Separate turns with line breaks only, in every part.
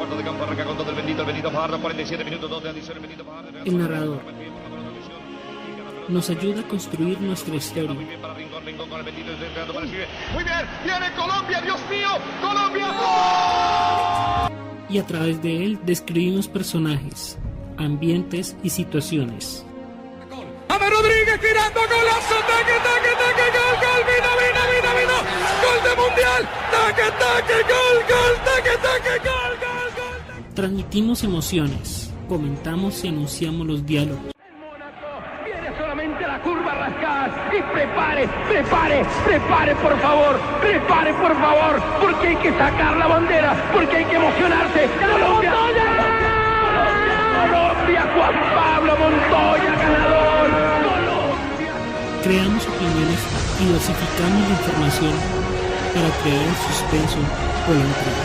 cuarto de campo, arranca con todo el Benito Fajardo, 47 minutos, 2 de adición, el Benito Fajardo.
El narrador nos ayuda a construir nuestra historia.
Muy bien para Rincón con el Benito, muy bien, viene Colombia, Dios mío, Colombia.
Y a través de él describimos personajes, ambientes y situaciones.
James Rodríguez tirando, golazo, taque, gol, vino, gol de mundial, taque, gol.
Transmitimos emociones, comentamos y anunciamos los diálogos.
El Mónaco viene solamente a la curva rascada y prepare, por favor, porque hay que sacar la bandera, porque hay que emocionarse. Colombia, Juan Pablo Montoya, ganador. Colombia.
Creamos opiniones y dosificamos la información para crear el suspenso o la intriga.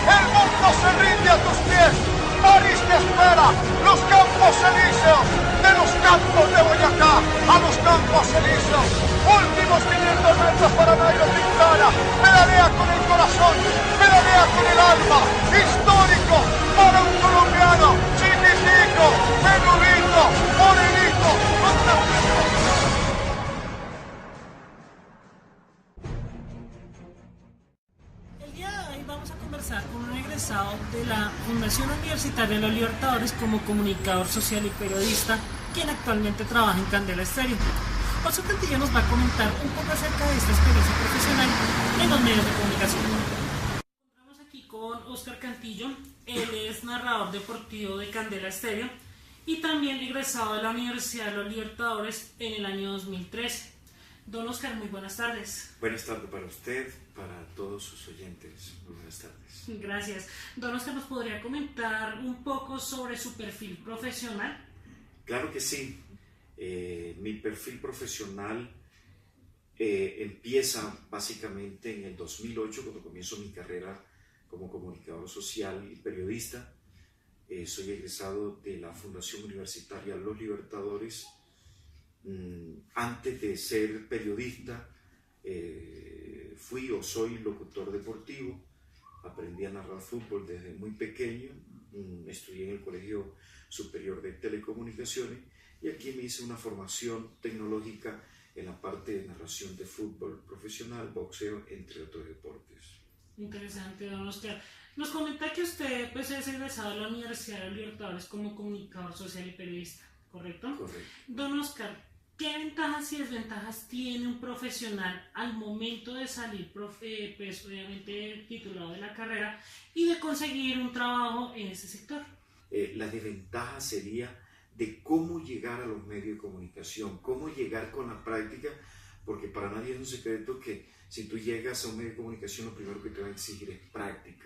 El mundo se rinde a tus pies. París te espera. Los Campos Elíseos. De los Campos de Boyacá a los Campos Elíseos. Últimos 500 metros para Nairo Quintana. Pedalea con el corazón. Pedalea con el alma. Histórico para un colombiano. Chiquitico, menudito, morenito.
El día de hoy vamos a conversar con un egresado de la Fundación Universitaria de los Libertadores como comunicador social y periodista, quien actualmente trabaja en Candela Estéreo. Oscar Cantillo nos va a comentar un poco acerca de esta experiencia profesional en los medios de comunicación. Nos encontramos aquí con Oscar Cantillo, él es narrador deportivo de Candela Estéreo y también egresado de la Universidad de los Libertadores en el año 2013. Don Oscar, muy buenas tardes.
Buenas tardes para usted, para todos sus oyentes. Muy buenas tardes.
Gracias. Don Oscar, ¿nos podría comentar un poco sobre su perfil profesional?
Claro que sí. Mi perfil profesional empieza básicamente en el 2008, cuando comienzo mi carrera como comunicador social y periodista. Soy egresado de la Fundación Universitaria Los Libertadores. Antes de ser periodista, fui o soy locutor deportivo. Aprendí a narrar fútbol desde muy pequeño. Estudié en el Colegio Superior de Telecomunicaciones y aquí me hice una formación tecnológica en la parte de narración de fútbol profesional, boxeo, entre otros deportes.
Interesante, don Oscar. Nos comenta que usted pues, es egresado de la Universidad de los Libertadores como comunicador social y periodista, ¿correcto?
Correcto.
Don Oscar, ¿qué ventajas y desventajas tiene un profesional al momento de salir, pues obviamente titulado de la carrera, y de conseguir un trabajo en ese sector?
La desventaja sería de cómo llegar a los medios de comunicación, cómo llegar con la práctica, porque para nadie es un secreto que si tú llegas a un medio de comunicación lo primero que te va a exigir es práctica.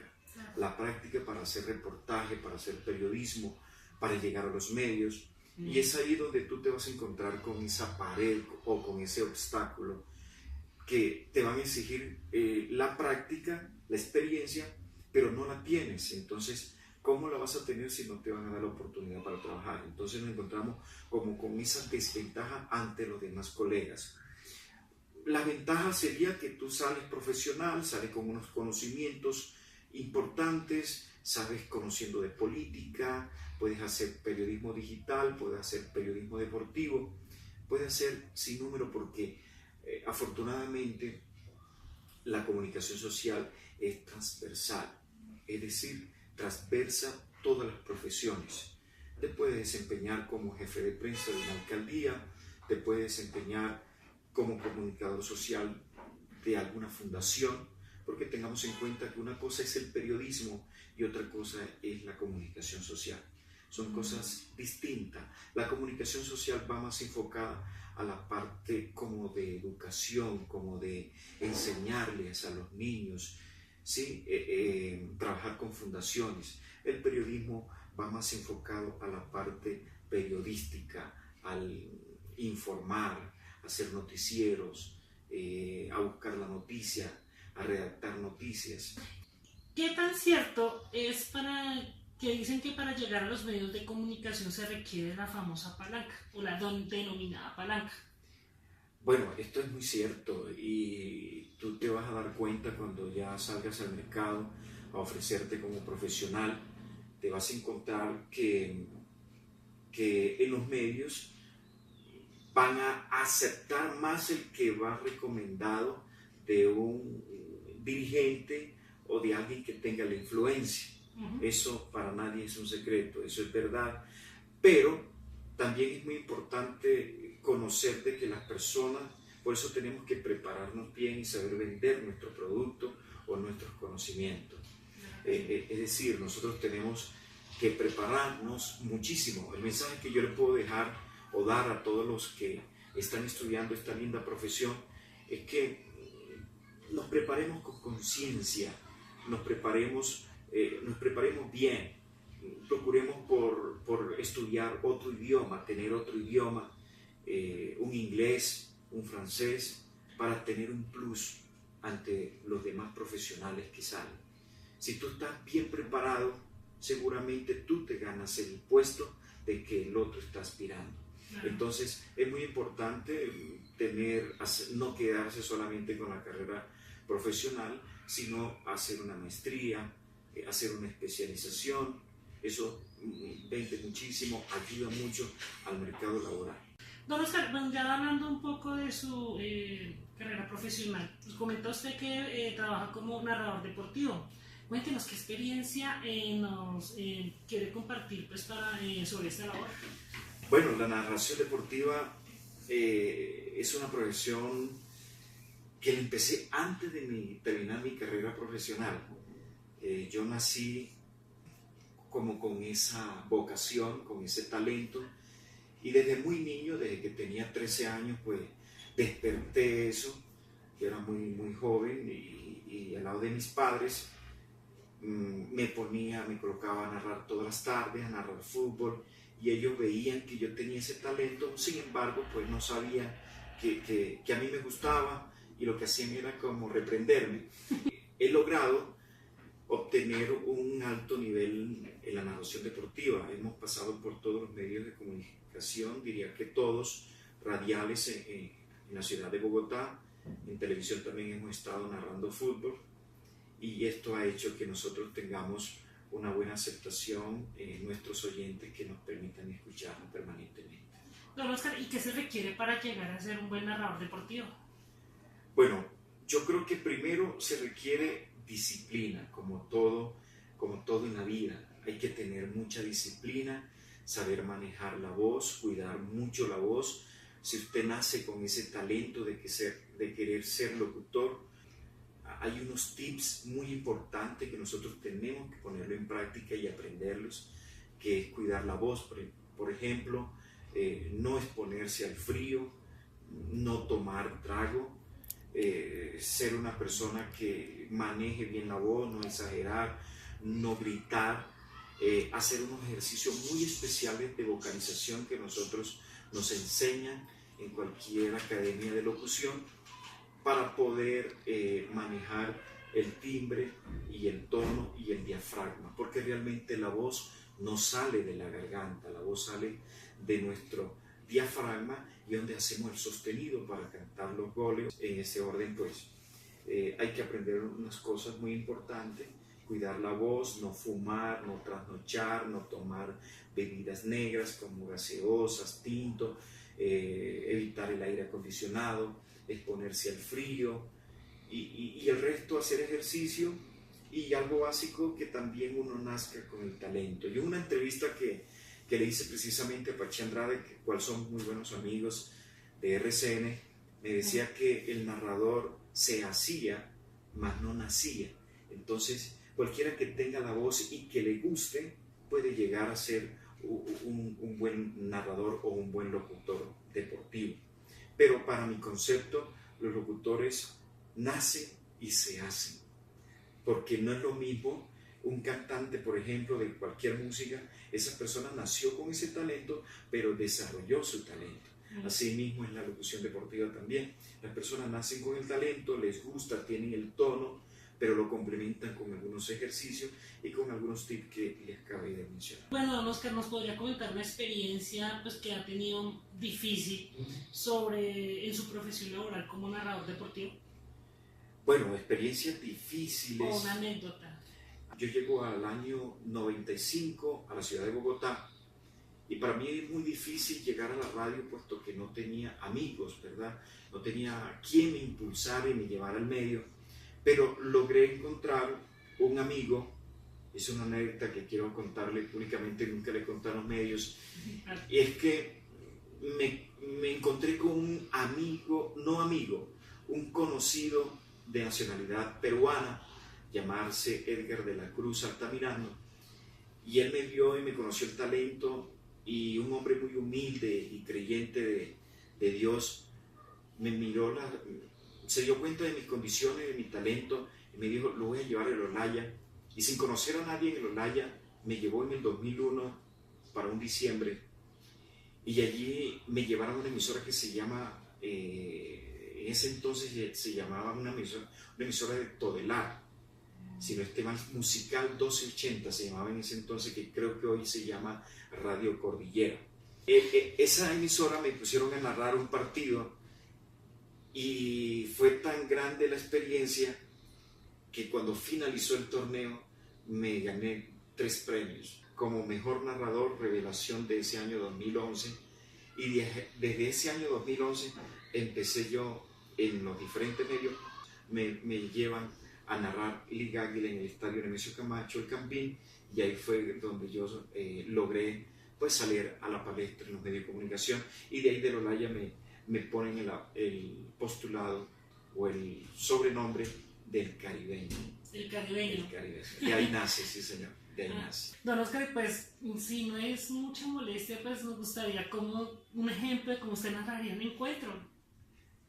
La práctica para hacer reportaje, para hacer periodismo, para llegar a los medios. Y es ahí donde tú te vas a encontrar con esa pared o con ese obstáculo que te van a exigir la práctica, la experiencia, pero no la tienes. Entonces, ¿cómo la vas a tener si no te van a dar la oportunidad para trabajar? Entonces nos encontramos como con esa desventaja ante los demás colegas. La ventaja sería que tú sales profesional, sales con unos conocimientos importantes, sabes conociendo de política, puedes hacer periodismo digital, puedes hacer periodismo deportivo, puedes hacer sin número porque afortunadamente la comunicación social es transversal, es decir, transversa todas las profesiones. Te puedes desempeñar como jefe de prensa de una alcaldía, te puedes desempeñar como comunicador social de alguna fundación, porque tengamos en cuenta que una cosa es el periodismo y otra cosa es la comunicación social. Son cosas distintas. La comunicación social va más enfocada a la parte como de educación, como de enseñarles a los niños, ¿sí? Trabajar con fundaciones. El periodismo va más enfocado a la parte periodística, al informar, a hacer noticieros, a buscar la noticia, a redactar noticias.
¿Qué tan cierto es que dicen que para llegar a los medios de comunicación se requiere la famosa palanca o la denominada palanca?
Bueno, esto es muy cierto y tú te vas a dar cuenta cuando ya salgas al mercado a ofrecerte como profesional te vas a encontrar que en los medios van a aceptar más el que va recomendado de un dirigente o de alguien que tenga la influencia. Eso para nadie es un secreto, eso es verdad, pero también es muy importante conocer de que las personas, por eso tenemos que prepararnos bien y saber vender nuestro producto o nuestros conocimientos. Es decir, nosotros tenemos que prepararnos muchísimo. El mensaje que yo le puedo dejar o dar a todos los que están estudiando esta linda profesión es que nos preparemos con conciencia, nos preparemos bien, procuremos por estudiar otro idioma, tener otro idioma, un inglés, un francés, para tener un plus ante los demás profesionales que salen. Si tú estás bien preparado, seguramente tú te ganas el puesto de que el otro está aspirando. Entonces es muy importante no quedarse solamente con la carrera profesional, sino hacer una maestría, hacer una especialización. Eso vende muchísimo, ayuda mucho al mercado laboral.
Don Oscar, bueno, ya hablando un poco de su carrera profesional, comentó usted que trabaja como narrador deportivo. Cuéntenos qué experiencia nos quiere compartir pues, sobre esta labor.
Bueno, la narración deportiva es una profesión que la empecé antes de terminar mi carrera profesional. Yo nací como con esa vocación, con ese talento, y desde muy niño, desde que tenía 13 años, pues desperté eso. Yo era muy joven y al lado de mis padres me colocaba a narrar todas las tardes, a narrar fútbol, y ellos veían que yo tenía ese talento. Sin embargo, pues no sabían que a mí me gustaba, y lo que hacían era como reprenderme. He logrado obtener un alto nivel en la narración deportiva. Hemos pasado por todos los medios de comunicación, diría que todos, radiales en la ciudad de Bogotá. En televisión también hemos estado narrando fútbol, y esto ha hecho que nosotros tengamos una buena aceptación en nuestros oyentes que nos permitan escucharnos permanentemente.
Don Oscar, ¿y qué se requiere para llegar a ser un buen narrador deportivo?
Bueno, yo creo que primero se requiere disciplina, como todo en la vida. Hay que tener mucha disciplina, saber manejar la voz, cuidar mucho la voz. Si usted nace con ese talento de querer ser locutor, hay unos tips muy importantes que nosotros tenemos que ponerlo en práctica y aprenderlos, que es cuidar la voz. Por ejemplo, no exponerse al frío, no tomar trago, ser una persona que maneje bien la voz, no exagerar, no gritar, hacer unos ejercicios muy especiales de vocalización que nosotros nos enseñan en cualquier academia de locución, para poder manejar el timbre y el tono y el diafragma, porque realmente la voz no sale de la garganta, la voz sale de nuestro diafragma, y donde hacemos el sostenido para cantar los goles. En ese orden, pues hay que aprender unas cosas muy importantes: cuidar la voz, no fumar, no trasnochar, no tomar bebidas negras como gaseosas, tinto, evitar el aire acondicionado, exponerse al frío, y el resto hacer ejercicio, y algo básico, que también uno nazca con el talento. Yo en una entrevista que le hice precisamente a Pachi Andrade, cual son muy buenos amigos de RCN, me decía que el narrador se hacía, mas no nacía. Entonces, cualquiera que tenga la voz y que le guste puede llegar a ser un buen narrador o un buen locutor deportivo. Pero para mi concepto, los locutores nacen y se hacen, porque no es lo mismo un cantante, por ejemplo, de cualquier música. Esa persona nació con ese talento, pero desarrolló su talento. Así mismo es la locución deportiva también. Las personas nacen con el talento, les gusta, tienen el tono, pero lo complementan con algunos ejercicios y con algunos tips que les acabé de mencionar.
Bueno, don Oscar, ¿nos podría comentar una experiencia pues, que ha tenido difícil en su profesión laboral como narrador deportivo?
Bueno, experiencias difíciles.
O una anécdota.
Yo llego al año 95 a la ciudad de Bogotá y para mí es muy difícil llegar a la radio puesto que no tenía amigos, ¿verdad? No tenía quien me impulsara y me llevara al medio, pero logré encontrar un amigo. Es una anécdota que quiero contarle únicamente, nunca le conté a los medios, y es que me encontré con un amigo, no amigo, un conocido de nacionalidad peruana, llamarse Edgar de la Cruz Altamirano, y él me vio y me conoció el talento, y un hombre muy humilde y creyente de Dios, me miró, se dio cuenta de mis condiciones, de mi talento, y me dijo, lo voy a llevar al Olaya, y sin conocer a nadie en el Olaya, me llevó en el 2001 para un diciembre, y allí me llevaron a una emisora que se llama, en ese entonces se llamaba una emisora de Todelar, si no esté mal, Musical 1280 se llamaba en ese entonces, que creo que hoy se llama Radio Cordillera. Esa emisora me pusieron a narrar un partido y fue tan grande la experiencia que cuando finalizó el torneo me gané 3 premios. Como mejor narrador, revelación de ese año 2011, y desde ese año 2011 empecé yo en los diferentes medios, me llevan a narrar Liga Águila en el estadio Nemesio Camacho, el Campín, y ahí fue donde yo logré pues salir a la palestra en los medios de comunicación, y de ahí del Olaya me ponen el postulado o el sobrenombre del caribeño.
El caribeño.
El caribeño. De ahí nace, sí señor, de ahí nace.
Don Oscar, pues si no es mucha molestia, pues nos gustaría como un ejemplo de cómo usted narraría un encuentro.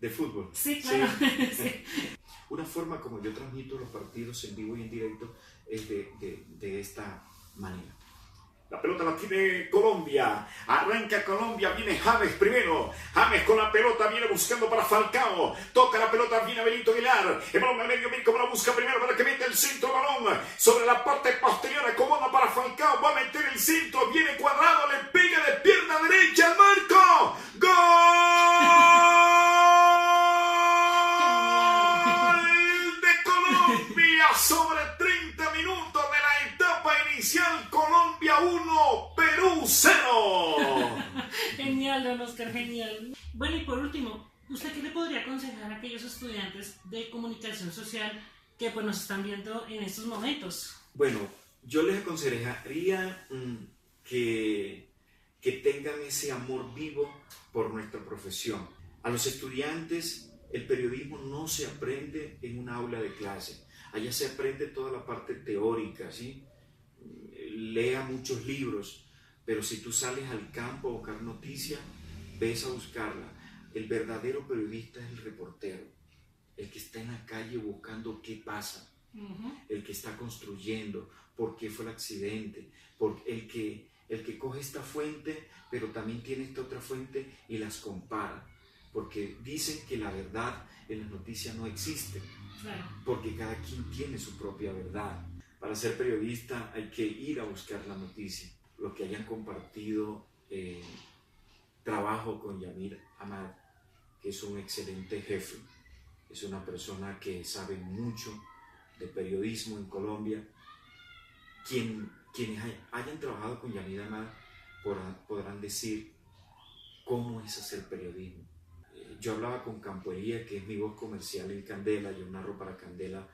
¿De fútbol?
Sí, claro.
Sí.
Sí.
Una forma como yo transmito los partidos en vivo y en directo es de esta manera.
La pelota la tiene Colombia, arranca Colombia, viene James primero, James con la pelota viene buscando para Falcao, toca la pelota, viene Benito Aguilar, el balón al medio, Mirko la busca primero para que meta el centro, balón sobre la parte posterior, acomoda para Falcao, va a meter el centro, viene Cuadrado, le pega de pierna derecha al marco, ¡gol de Colombia! Sobre 30 minutos de la etapa inicial, Colombia 1, Perú 0.
Genial, don Oscar, genial. Bueno, y por último, ¿usted qué le podría aconsejar a aquellos estudiantes de comunicación social que pues nos están viendo en estos momentos?
Bueno, yo les aconsejaría que tengan ese amor vivo por nuestra profesión. A los estudiantes, el periodismo no se aprende en un aula de clase. Allá se aprende toda la parte teórica, ¿sí? Lea muchos libros, pero si tú sales al campo a buscar noticias, ves a buscarla. El verdadero periodista es el reportero, el que está en la calle buscando qué pasa, el que está construyendo, por qué fue el accidente, el que coge esta fuente, pero también tiene esta otra fuente y las compara, porque dicen que la verdad en las noticias no existe,
Claro.
porque cada quien tiene su propia verdad. Para ser periodista hay que ir a buscar la noticia. Los que hayan compartido trabajo con Yamir Ahmad, que es un excelente jefe, es una persona que sabe mucho de periodismo en Colombia. Quienes hayan trabajado con Yamir Ahmad podrán decir cómo es hacer periodismo. Yo hablaba con Campoería, que es mi voz comercial en Candela, yo narro para Candela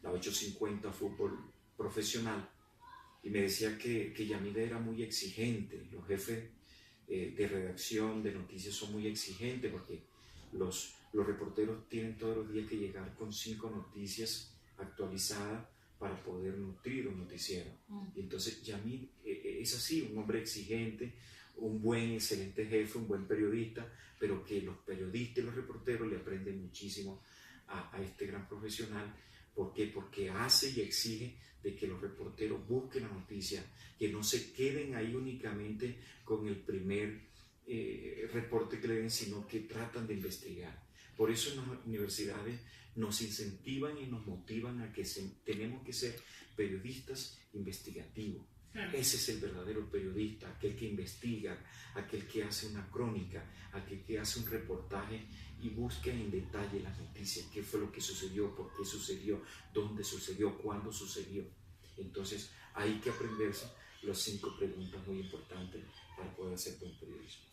la 850 fútbol profesional, y me decía que Yamir era muy exigente. Los jefes de redacción de noticias son muy exigentes porque los reporteros tienen todos los días que llegar con 5 noticias actualizadas para poder nutrir un noticiero. Y entonces Yamir es así, un hombre exigente, un buen, excelente jefe, un buen periodista, pero que los periodistas y los reporteros le aprenden muchísimo a este gran profesional. ¿Por qué? Porque hace y exige de que los reporteros busquen la noticia, que no se queden ahí únicamente con el primer reporte que le den, sino que tratan de investigar. Por eso en las universidades nos incentivan y nos motivan a que tenemos que ser periodistas investigativos.
Claro.
Ese es el verdadero periodista, aquel que investiga, aquel que hace una crónica, aquel que hace un reportaje y busca en detalle las noticias, qué fue lo que sucedió, por qué sucedió, dónde sucedió, cuándo sucedió. Entonces hay que aprenderse las 5 preguntas muy importantes para poder hacer buen periodismo.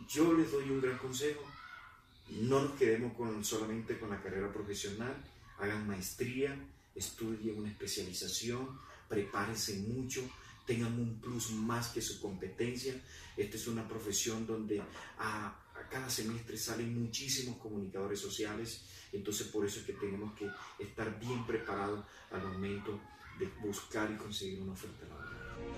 Yo les doy un gran consejo: no nos quedemos solamente con la carrera profesional, hagan maestría, estudien una especialización, prepárense mucho, tengan un plus más que su competencia. Esta es una profesión donde a cada semestre salen muchísimos comunicadores sociales, entonces por eso es que tenemos que estar bien preparados al momento de buscar y conseguir una oferta laboral.